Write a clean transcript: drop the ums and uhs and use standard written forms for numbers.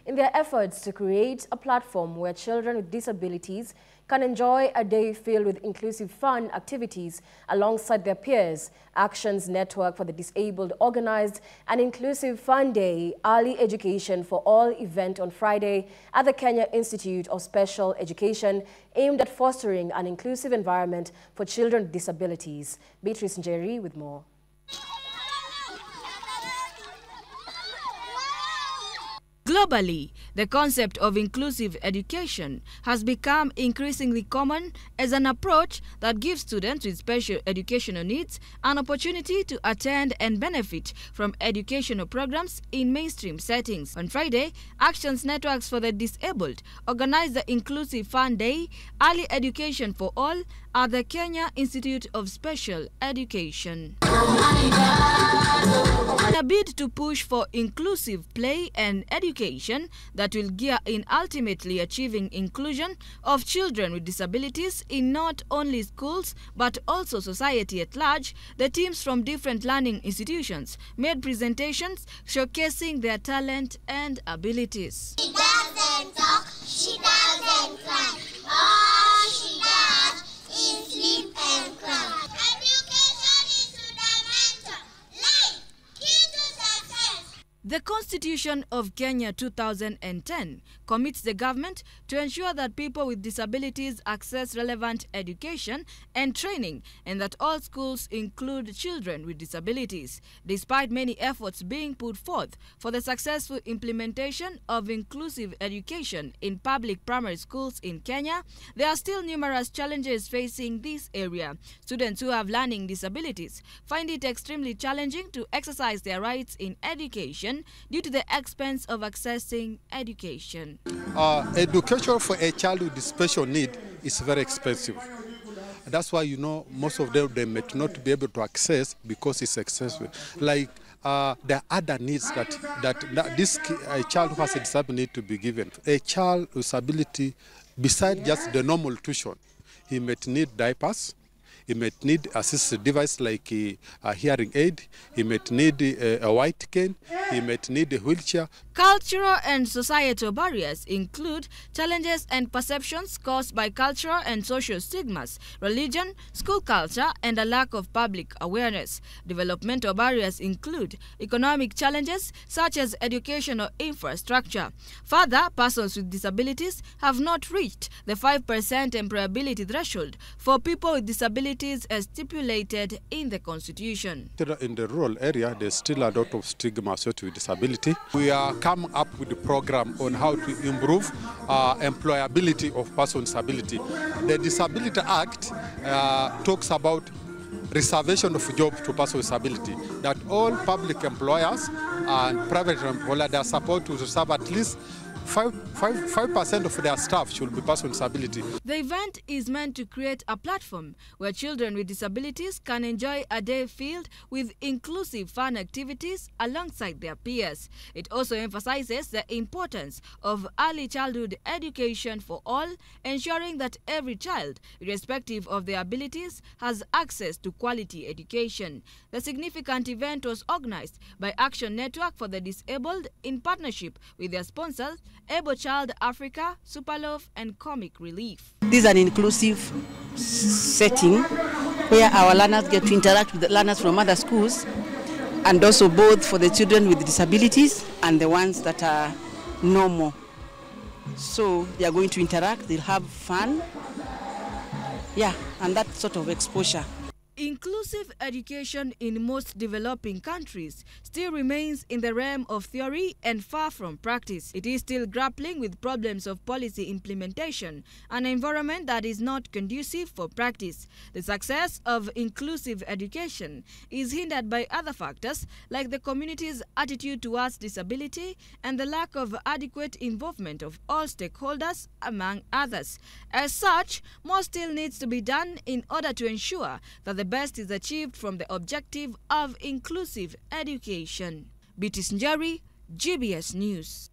in their efforts to create a platform where children with disabilities can enjoy a day filled with inclusive fun activities alongside their peers. Actions Network for the Disabled organized an inclusive fun day early education for all event on Friday at the Kenya Institute of Special Education, aimed at fostering an inclusive environment for children with disabilities. Beatrice Njeri with more. Globally, the concept of inclusive education has become increasingly common as an approach that gives students with special educational needs an opportunity to attend and benefit from educational programs in mainstream settings. On Friday, Actions Networks for the Disabled organized the Inclusive Fun Day, Early Education for All at the Kenya Institute of Special Education. In a bid to push for inclusive play and education that will gear in ultimately achieving inclusion of children with disabilities in not only schools but also society at large, the teams from different learning institutions made presentations showcasing their talent and abilities. She doesn't talk, she doesn't cry. All she does is sleep and cry. The Constitution of Kenya 2010 commits the government to ensure that people with disabilities access relevant education and training and that all schools include children with disabilities. Despite many efforts being put forth for the successful implementation of inclusive education in public primary schools in Kenya, there are still numerous challenges facing this area. Students who have learning disabilities find it extremely challenging to exercise their rights in education due to the expense of accessing education. Education for a child with special need is very expensive. That's why, most of them, they may not be able to access because it's expensive. Like there are other needs that this child who has a disability need to be given. A child with disability, besides just the normal tuition, he might need diapers. He might need assistive device like a hearing aid. He might need a white cane. He might need a wheelchair. Cultural and societal barriers include challenges and perceptions caused by cultural and social stigmas, religion, school culture, and a lack of public awareness. Developmental barriers include economic challenges such as educational infrastructure. Further, persons with disabilities have not reached the 5% employability threshold for people with disabilities as stipulated in the Constitution. In the rural area, there's still a lot of stigma associated with disability. We are coming up with a program on how to improve employability of persons with disability. The Disability Act talks about reservation of jobs to persons with disability, that all public employers and private employers are supposed to reserve at least 5% of their staff should be persons with disability. The event is meant to create a platform where children with disabilities can enjoy a day filled with inclusive fun activities alongside their peers. It also emphasizes the importance of early childhood education for all, ensuring that every child, irrespective of their abilities, has access to quality education. The significant event was organized by Action Network for the Disabled in partnership with their sponsors, Able Child Africa, Superlove, and Comic Relief. This is an inclusive setting where our learners get to interact with the learners from other schools, and also both for the children with disabilities and the ones that are normal. So they are going to interact, they'll have fun, and that sort of exposure. Inclusive education in most developing countries still remains in the realm of theory and far from practice. It is still grappling with problems of policy implementation, an environment that is not conducive for practice. The success of inclusive education is hindered by other factors like the community's attitude towards disability and the lack of adequate involvement of all stakeholders, among others. As such, more still needs to be done in order to ensure that the best is achieved from the objective of inclusive education. Beatrice Njeri, GBS News.